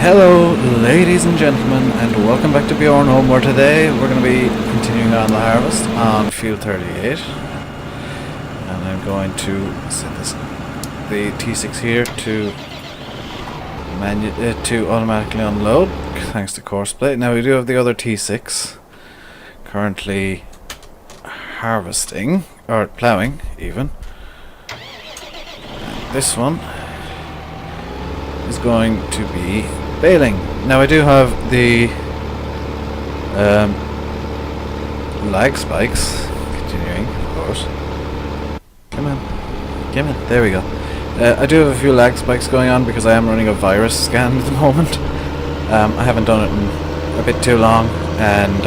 Hello ladies and gentlemen, and welcome back to Bjornholm, where today we're going to be continuing on the harvest on field 38. And I'm going to set the T6 here to automatically unload thanks to course plate. Now we do have the other T6 currently harvesting, or ploughing even. And this one is going to be baling. Now I do have the lag spikes continuing, of course. Come on, there we go. I do have a few lag spikes going on because I am running a virus scan at the moment. I haven't done it in a bit too long, and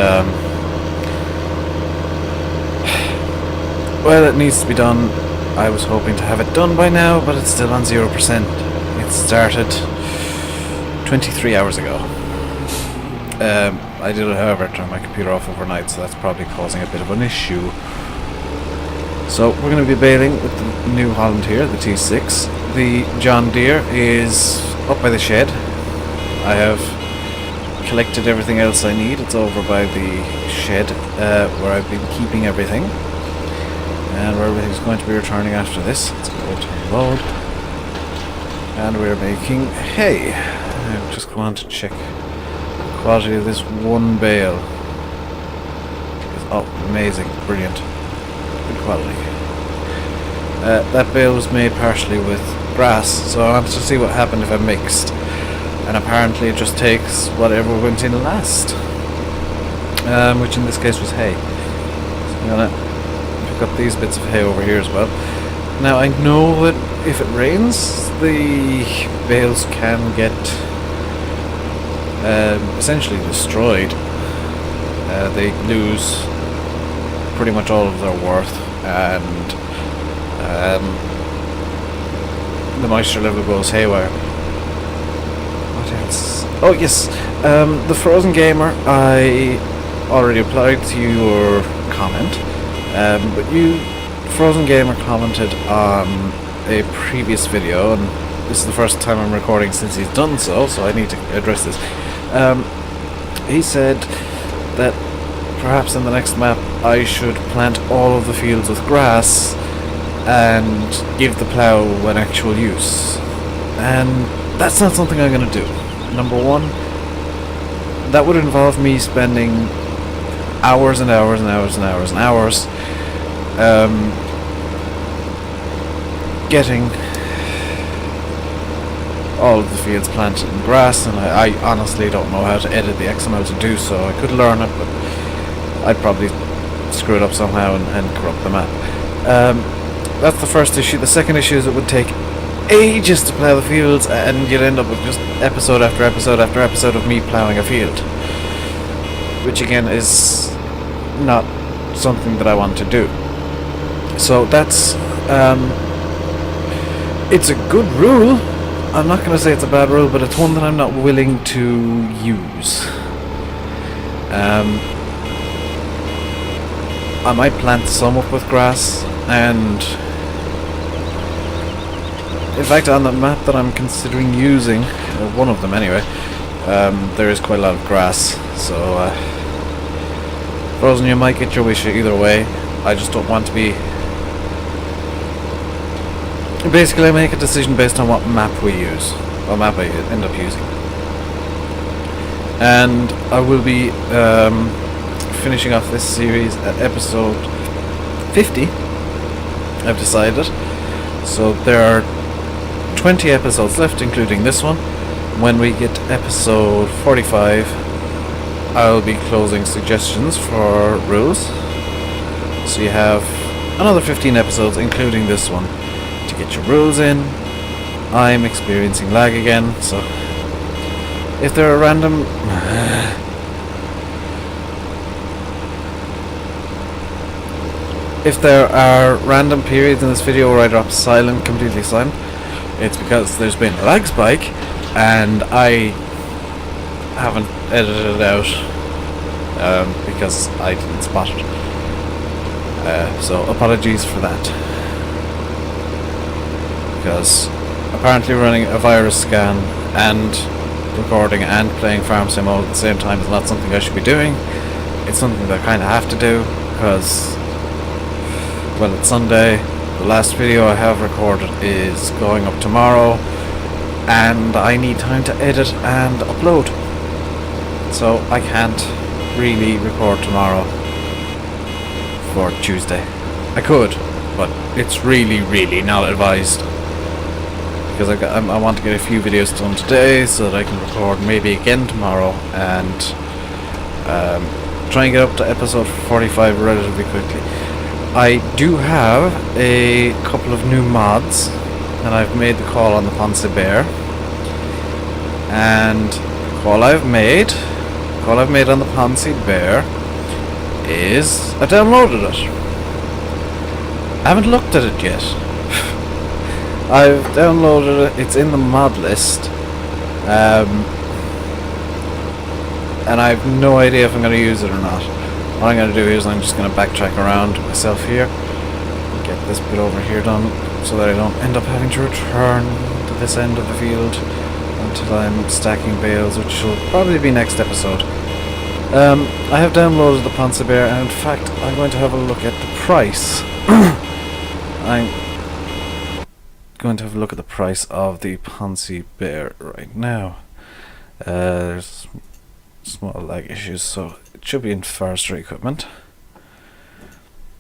well, it needs to be done. I was hoping to have it done by now, but it's still on 0%. It started 23 hours ago. I did it, however, turn my computer off overnight, so that's probably causing a bit of an issue. So we're going to be baling with the new Holland here, the T6. The John Deere is up by the shed. I have collected everything else I need. It's over by the shed where I've been keeping everything, and where everything's going to be returning after this. Let's go to load. And we're making hay. I just want to check the quality of this one bale. Oh, amazing, brilliant, good quality. That bale was made partially with grass, so I wanted to see what happened if I mixed. And apparently it just takes whatever went in last, which in this case was hay. So I'm gonna pick up these bits of hay over here as well. Now I know that if it rains, the bales can get essentially destroyed. They lose pretty much all of their worth, and the moisture level goes haywire. What else? Oh yes, the Frozen Gamer, I already replied to your comment, but you, Frozen Gamer, commented on a previous video, and this is the first time I'm recording since he's done so I need to address this. He said that perhaps in the next map I should plant all of the fields with grass and give the plough an actual use, and that's not something I'm going to do. Number one, that would involve me spending hours and hours and hours and hours and hours getting all of the fields planted in grass, and I honestly don't know how to edit the XML to do so. I could learn it, but I'd probably screw it up somehow and corrupt the map. That's the first issue. The second issue is it would take ages to plough the fields, and you'd end up with just episode after episode after episode of me ploughing a field, which again is not something that I want to do. So that's it's a good rule. I'm not going to say it's a bad rule, but it's one that I'm not willing to use. I might plant some up with grass, and in fact on the map that I'm considering using, one of them anyway, there is quite a lot of grass, so Frozen, you might get your wish either way. I just don't want to be... Basically, I make a decision based on what map we use, what map I end up using. And I will be finishing off this series at episode 50, I've decided. So there are 20 episodes left, including this one. When we get to episode 45, I'll be closing suggestions for rules. So you have another 15 episodes, including this one, to get your rules in. I'm experiencing lag again, so if there are random periods in this video where I drop silent, completely silent, it's because there's been a lag spike and I haven't edited it out because I didn't spot it. So apologies for that, because apparently running a virus scan and recording and playing Farm Sim all at the same time is not something I should be doing. It's something that I kind of have to do because, well, it's Sunday. The last video I have recorded is going up tomorrow, and I need time to edit and upload. So I can't really record tomorrow for Tuesday. I could, but it's really not advised. Because I want to get a few videos done today so that I can record maybe again tomorrow and try and get up to episode 45 relatively quickly. I do have a couple of new mods, and I've made the call on the Ponce Bear. And the call I've made on the Ponce Bear is I downloaded it. I haven't looked at it yet. I've downloaded it, it's in the mod list, and I have no idea if I'm going to use it or not. What I'm going to do is I'm just going to backtrack around myself here, get this bit over here done, so that I don't end up having to return to this end of the field until I'm stacking bales, which will probably be next episode. I have downloaded the Ponce Bear, and in fact I'm going to have a look at the price. I'm going to have a look at the price of the Ponce Bear right now. There's small lag issues, so it should be in forestry equipment.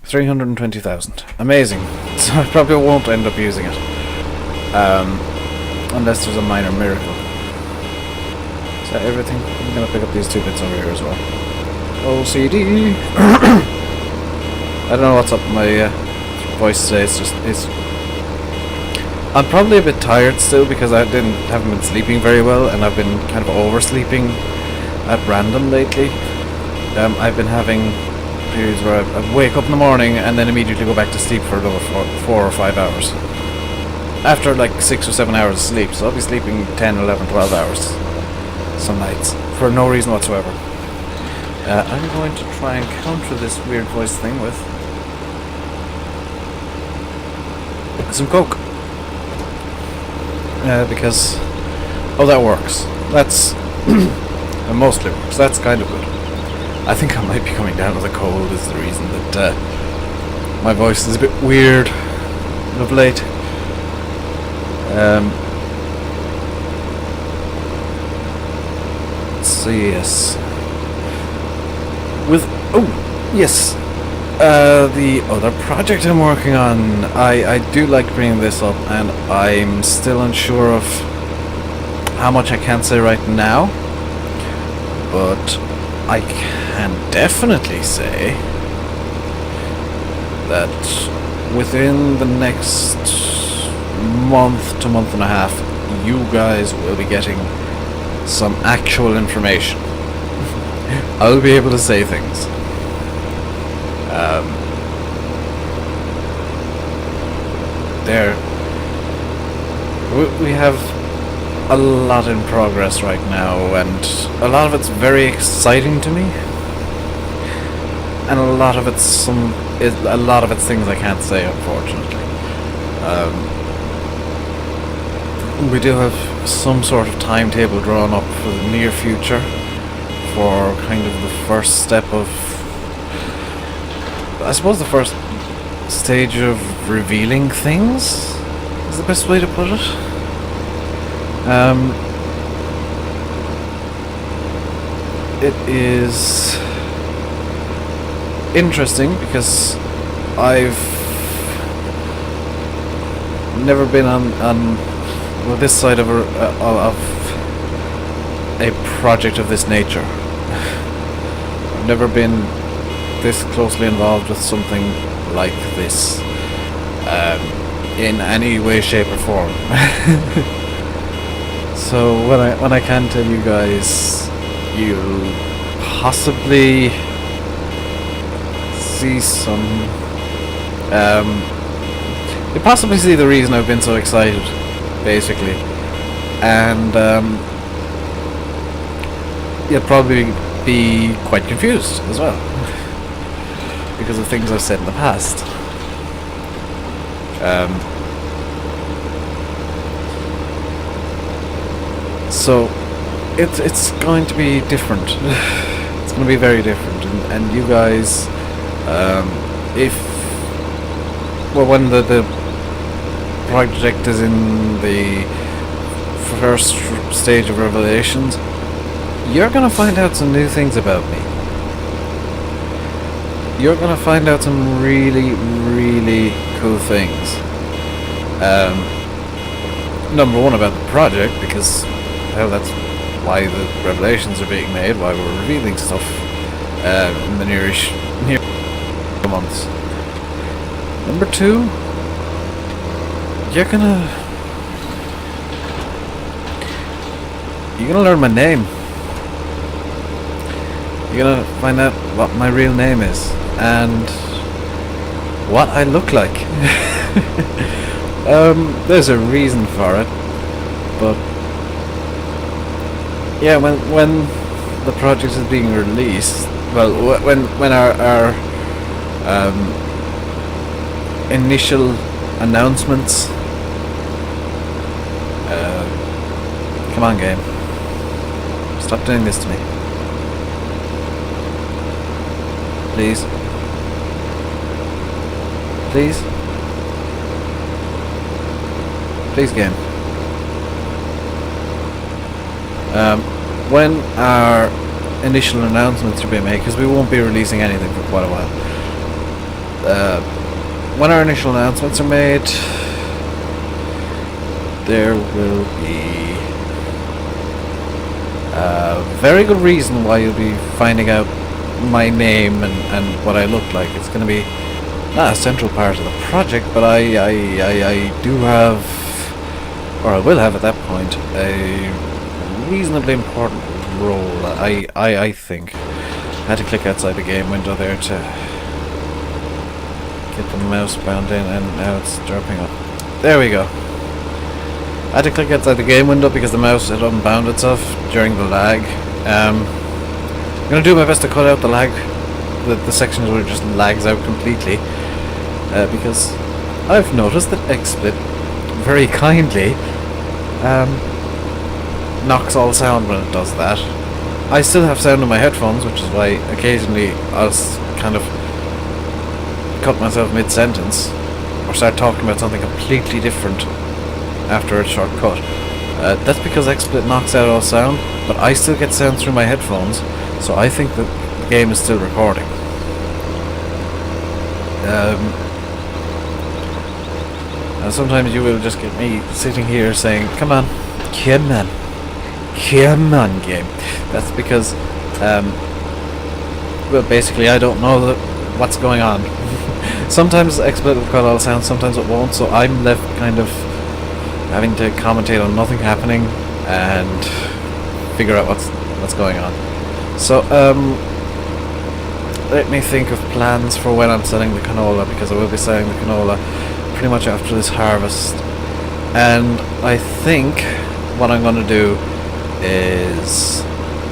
320,000. Amazing. So I probably won't end up using it, unless there's a minor miracle. Is that everything? I'm going to pick up these two bits over here as well. OCD. I don't know what's up with my voice today. I'm probably a bit tired still because I haven't been sleeping very well, and I've been kind of oversleeping at random lately. I've been having periods where I wake up in the morning and then immediately go back to sleep for another 4 or 5 hours. After like 6 or 7 hours of sleep, so I'll be sleeping 10, 11, 12 hours some nights for no reason whatsoever. I'm going to try and counter this weird voice thing with some Coke. Because that works. That's it mostly works. That's kind of good. I think I might be coming down with a cold is the reason that my voice is a bit weird of late. So yes, the other project I'm working on, I do like bringing this up, and I'm still unsure of how much I can say right now, but I can definitely say that within the next month to month and a half, you guys will be getting some actual information. I'll be able to say things. We have a lot in progress right now, and a lot of it's very exciting to me, and a lot of it's things I can't say, unfortunately. We do have some sort of timetable drawn up for the near future for kind of the first step of, I suppose, the first stage of revealing things is the best way to put it. It is interesting because I've never been on this side of a project of this nature. I've never been this closely involved with something like this in any way, shape or form. So when I can tell you guys, you'll possibly see some you possibly see the reason I've been so excited, basically, and you'll probably be quite confused as well because of things I've said in the past. So it's going to be different. It's going to be very different, and you guys, if when the project is in the first stage of revelations, you're going to find out some new things about me. You're going to find out some really, really cool things. Number one, about the project, because hell, that's why the revelations are being made, why we're revealing stuff in the near months. Number two, you're gonna learn my name. You're gonna find out what my real name is and what I look like. There's a reason for it, but yeah, when the project is being released, well, when our initial announcements, come on, game, stop doing this to me, please, please, please, game. When our initial announcements are being made, because we won't be releasing anything for quite a while, when our initial announcements are made, there will be a very good reason why you'll be finding out my name and what I look like. It's going to be not a central part of the project, but I do have, or I will have at that point, a reasonably important role. I think. I had to click outside the game window there to get the mouse bound in, and now it's dropping up. There we go. I had to click outside the game window because the mouse had unbound itself during the lag. I'm going to do my best to cut out the lag, the sections where it just lags out completely, because I've noticed that XSplit very kindly knocks all sound when it does that. I still have sound in my headphones, which is why occasionally I'll kind of cut myself mid-sentence or start talking about something completely different after a short cut. That's because XSplit knocks out all sound, but I still get sound through my headphones, so I think that the game is still recording. And sometimes you will just get me sitting here saying, come on, come on, come on, game. That's because, well, basically I don't know what's going on. Sometimes XSplit will cut all sound, sometimes it won't, so I'm left kind of having to commentate on nothing happening and figure out what's going on. So, let me think of plans for when I'm selling the canola, because I will be selling the canola pretty much after this harvest. And I think what I'm going to do is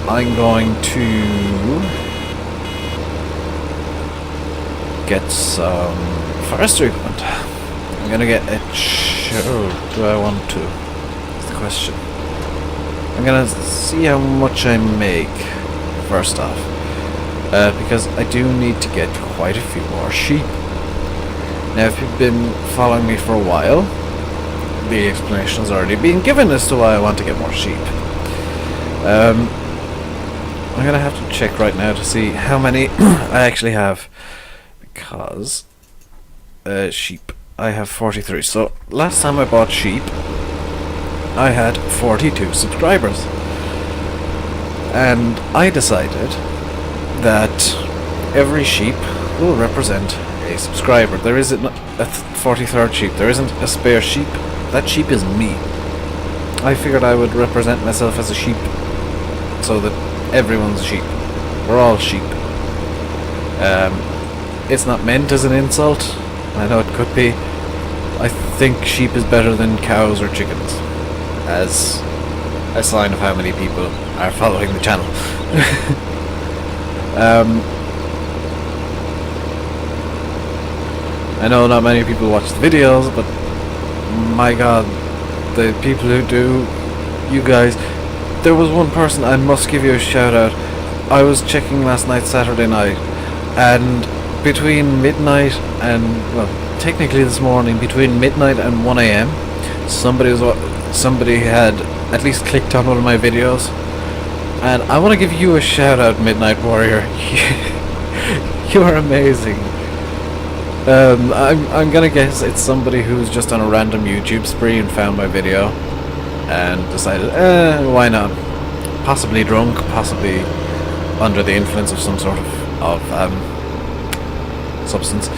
I'm going to get some forestry equipment. I'm going to get a do I want to? That's the question. I'm going to see how much I make first off, because I do need to get quite a few more sheep. Now, if you've been following me for a while, the explanation has already been given as to why I want to get more sheep. I'm going to have to check right now to see how many I actually have, because sheep, I have 43. So last time I bought sheep, I had 42 subscribers, and I decided that every sheep will represent a subscriber. There isn't a 43rd sheep. There isn't a spare sheep. That sheep is me. I figured I would represent myself as a sheep, so that everyone's a sheep. We're all sheep. It's not meant as an insult. I know it could be. I think sheep is better than cows or chickens, as a sign of how many people are following the channel. I know not many people watch the videos, but my god, the people who do, you guys, there was one person I must give you a shout out. I was checking last night, Saturday night, and between midnight and, well, technically this morning, between midnight and 1 a.m, somebody had at least clicked on one of my videos, and I want to give you a shout out, Midnight Warrior. You are amazing. I'm gonna guess it's somebody who's just on a random YouTube spree and found my video and decided, why not? Possibly drunk, possibly under the influence of some sort of substance.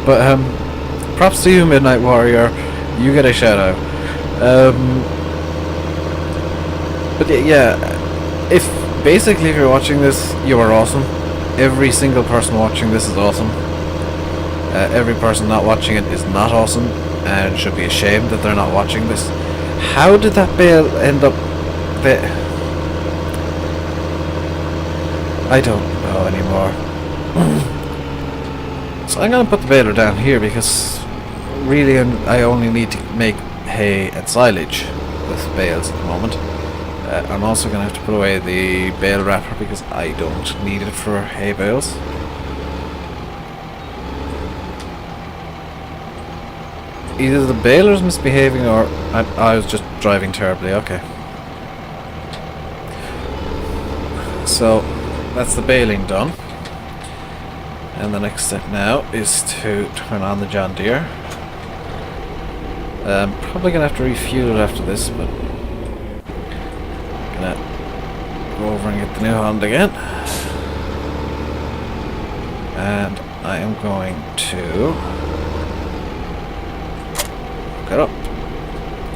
But props to you, Midnight Warrior. You get a shout out. But yeah, if you're watching this, you are awesome. Every single person watching this is awesome. Every person not watching it is not awesome and should be ashamed that they're not watching this. How did that bale end up there? I don't know anymore. So I'm gonna put the baler down here because really I only need to make hay and silage with bales at the moment. I'm also gonna have to put away the bale wrapper because I don't need it for hay bales. Either the baler's misbehaving or I was just driving terribly. Okay. So that's the baling done. And the next step now is to turn on the John Deere. Probably gonna have to refuel it after this, but gonna go over and get the new Honda again. And I am going to it up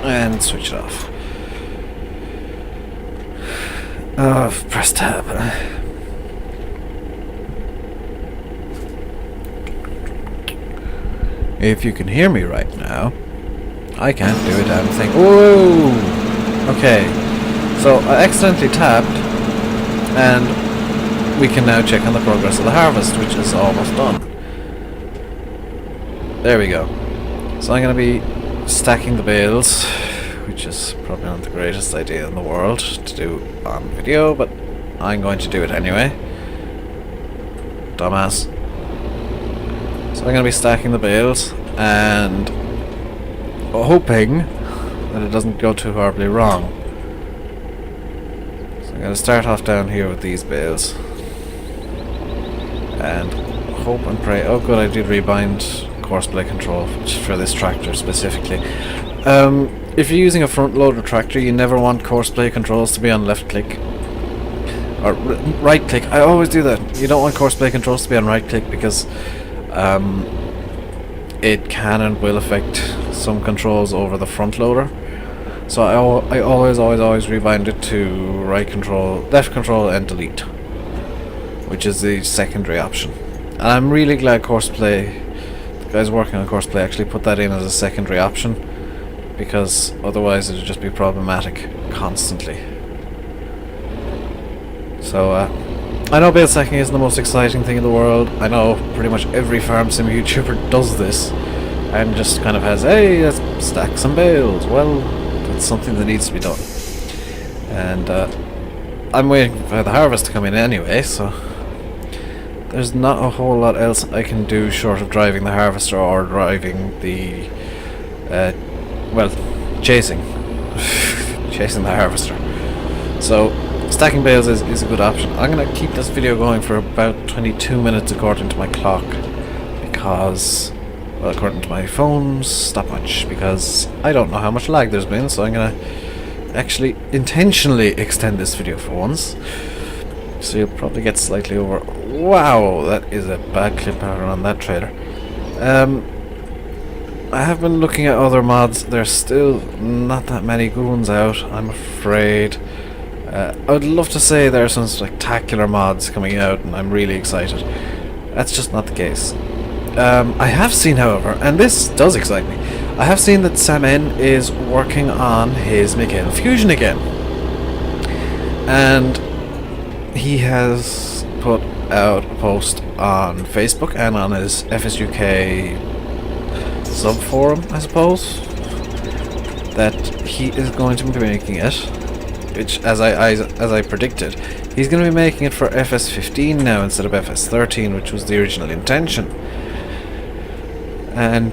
and switch it off. Press tab. If you can hear me right now, I can't do a damn thing. Whoa! Okay, so I accidentally tapped, and we can now check on the progress of the harvest, which is almost done. There we go. So I'm going to be stacking the bales, which is probably not the greatest idea in the world to do on video, but I'm going to do it anyway. Dumbass. So I'm going to be stacking the bales and hoping that it doesn't go too horribly wrong. So I'm going to start off down here with these bales and hope and pray. Oh good, I did rebind course blade control for this tractor specifically. If you're using a front loader tractor, you never want course blade controls to be on left click or right click. I always do that. You don't want course blade controls to be on right click because it can and will affect some controls over the front loader. So I always rebind it to right control, left control and delete, which is the secondary option. And I'm really glad Courseplay, the guys working on Courseplay, actually put that in as a secondary option, because otherwise it would just be problematic constantly. So I know bale stacking isn't the most exciting thing in the world. I know pretty much every farm sim YouTuber does this and just kind of has, hey, let's stack some bales. Well, it's something that needs to be done. And I'm waiting for the harvest to come in anyway, so there's not a whole lot else I can do short of driving the harvester or driving the well, chasing the harvester. So stacking bales is a good option. I'm going to keep this video going for about 22 minutes according to my clock, because, well, according to my phone's stopwatch, because I don't know how much lag there's been, so I'm going to actually intentionally extend this video for once. So you'll probably get slightly over. Wow, that is a bad clip pattern on that trailer. I have been looking at other mods. There's still not that many good ones out, I'm afraid. I would love to say there are some spectacular mods coming out and I'm really excited. That's just not the case. I have seen, however, and this does excite me, I have seen that Sam N is working on his Mechanical Fusion again. And he has put out a post on Facebook and on his FSUK sub-forum, I suppose, that he is going to be making it which, as I predicted, he's going to be making it for FS15 now instead of FS13, which was the original intention. And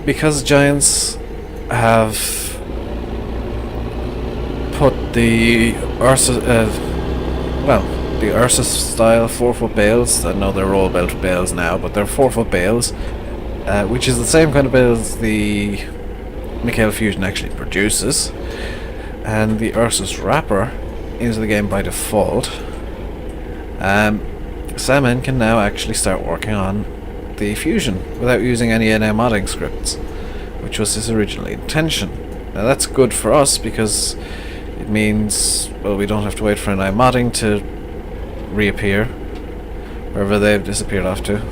because Giants have put the Ursus style 4-foot bales, I know they're roll belt bales now, but they're 4-foot bales, which is the same kind of bales the Mikhail Fusion actually produces, and the Ursus wrapper into the game by default. Salmon can now actually start working on the Fusion without using any NA modding scripts, which was his original intention. Now that's good for us because it means, well, we don't have to wait for NA modding to reappear wherever they've disappeared off to.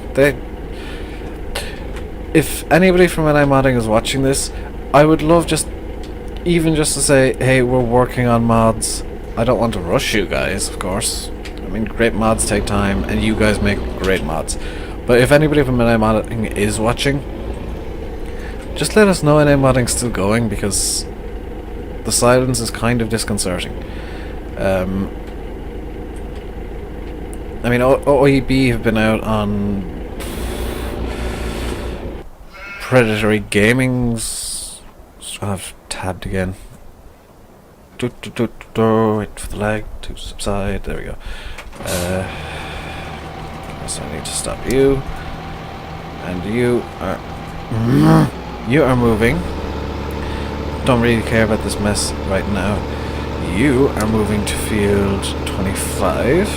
If anybody from NA modding is watching this, I would love just to say, hey, we're working on mods. I don't want to rush you guys, of course. I mean, great mods take time, and you guys make great mods. But if anybody from NA modding is watching, just let us know NA modding's still going, because the silence is kind of disconcerting. I mean, OEB have been out on Predatory Gaming's. I've tabbed again. Wait for the lag to subside. There we go. So I need to stop you. And you are moving. Don't really care about this mess right now. You are moving to field 25.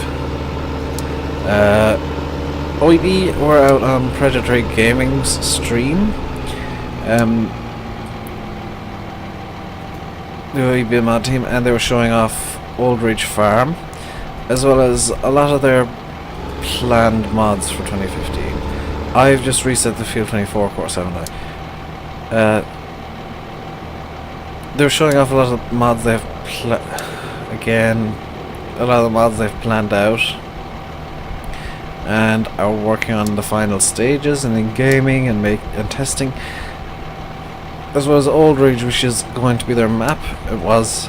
OEB were out on Predatory Gaming's stream. The OEB mod team, and they were showing off Old Ridge Farm, as well as a lot of their planned mods for 2015. I've just reset the Field 24 course, haven't I? They were showing off a lot of mods they've a lot of the mods they've planned out and are working on the final stages and in gaming and testing, as well as Old Ridge, which is going to be their map. It was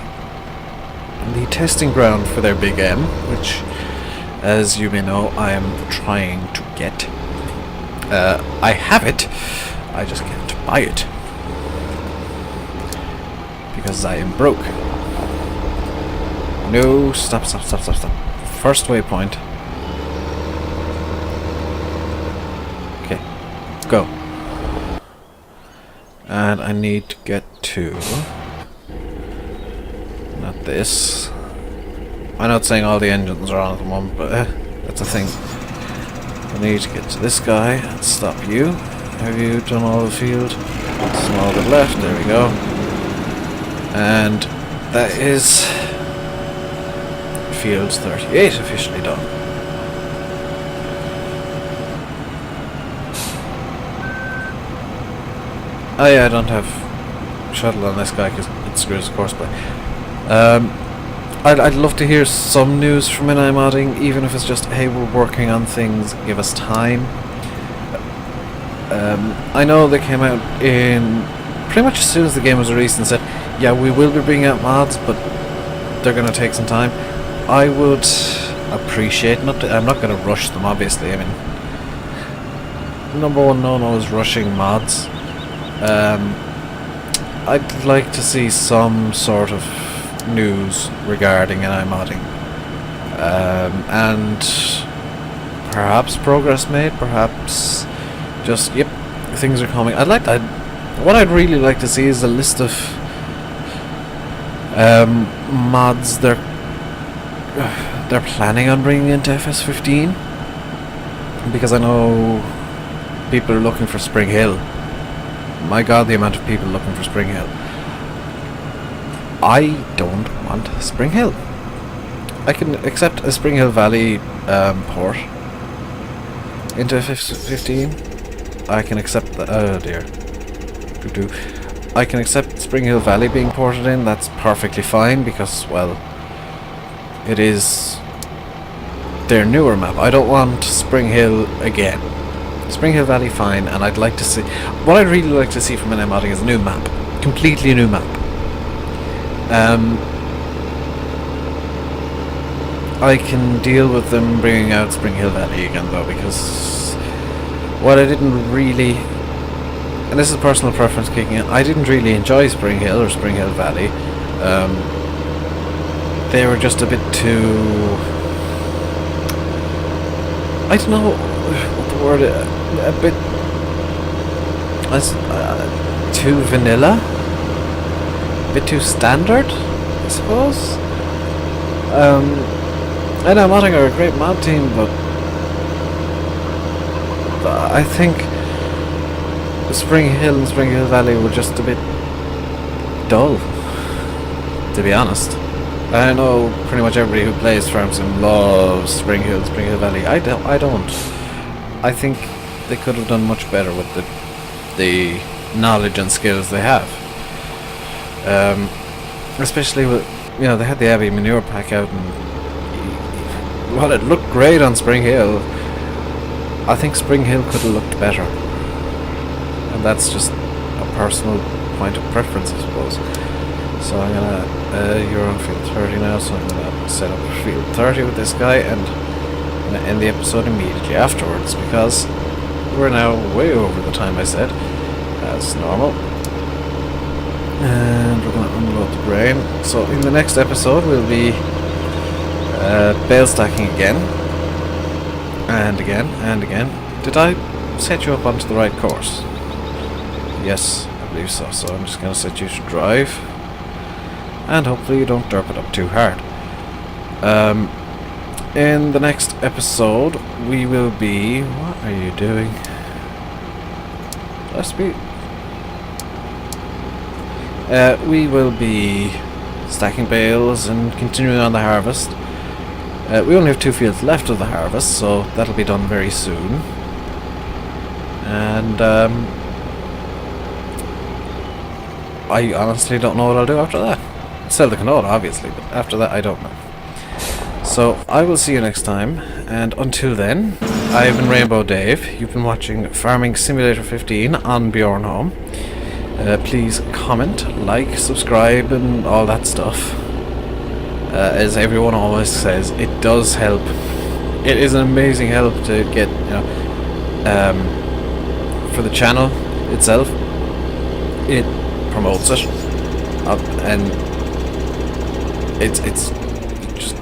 the testing ground for their Big M, which, as you may know, I am trying to get. I have it, I just can't buy it, because I am broke. No, stop. First waypoint. Okay, go. And I need to get to... not this. I'm not saying all the engines are on at the moment, but that's a thing. I need to get to this guy and stop you. Have you done all the field? Small bit left, there we go. And that is field 38 officially done. Oh yeah, I don't have shuttle on this guy because it screws the course by. I'd love to hear some news from NI modding, even if it's just, hey, we're working on things, give us time. I know they came out in pretty much as soon as the game was released and said, yeah, we will be bringing out mods, but they're going to take some time. I would appreciate, I'm not going to rush them, obviously. I mean, number one no-no is rushing mods. I'd like to see some sort of news regarding NI modding, and perhaps progress made, perhaps just, yep, things are coming. What I'd really like to see is a list of mods they're planning on bringing into FS15, because I know people are looking for Spring Hill. My god, the amount of people looking for Spring Hill. I don't want Spring Hill. I can accept a Spring Hill Valley port into FS15. I can accept the... oh dear. I can accept Spring Hill Valley being ported in. That's perfectly fine because, well, it is their newer map. I don't want Spring Hill again. Spring Hill Valley, fine, and I'd like to see... what I'd really like to see from NI modding is a new map. Completely new map. I can deal with them bringing out Spring Hill Valley again though, because what I didn't really, and this is personal preference kicking in, I didn't really enjoy Spring Hill or Spring Hill Valley. They were just a bit too, I don't know what the word, a bit too vanilla, a bit too standard, I suppose. I know modding are a great mod team, but I think Spring Hill and Spring Hill Valley were just a bit dull, to be honest. I know pretty much everybody who plays Farm Sim loves Spring Hill Valley. I don't. I think they could have done much better with the knowledge and skills they have. Especially with, you know, they had the Abbey manure pack out, and while it looked great on Spring Hill, I think Spring Hill could have looked better. And that's just a personal point of preference, I suppose. So I'm gonna, you're on field 30 now, so I'm gonna set up field 30 with this guy, and I'm gonna end the episode immediately afterwards, because we're now way over the time I said, as normal. And we're gonna unload the grain. So in the next episode we'll be bale stacking again, and again, and again. Did I set you up onto the right course? Yes, I believe so. So I'm just gonna set you to drive, and hopefully you don't derp it up too hard. In the next episode we will be, what are you doing? Let's be, we will be stacking bales and continuing on the harvest. We only have 2 fields left of the harvest, so that'll be done very soon. And I honestly don't know what I'll do after that. Sell the canola, obviously, but after that I don't know. So I will see you next time, and until then, I've been Rainbow Dave. You've been watching Farming Simulator 15 on Bjornholm. Please comment, like, subscribe, and all that stuff. As everyone always says, it does help. It is an amazing help to get, you know, for the channel itself. It promotes it, and it's just,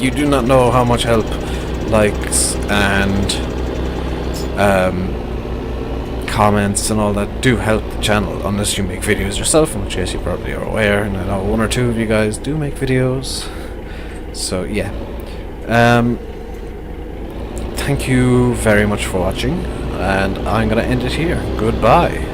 you do not know how much help likes and comments and all that do help the channel, unless you make videos yourself, in which case you probably are aware, and I know 1 or 2 of you guys do make videos. So yeah, thank you very much for watching, and I'm gonna end it here. Goodbye.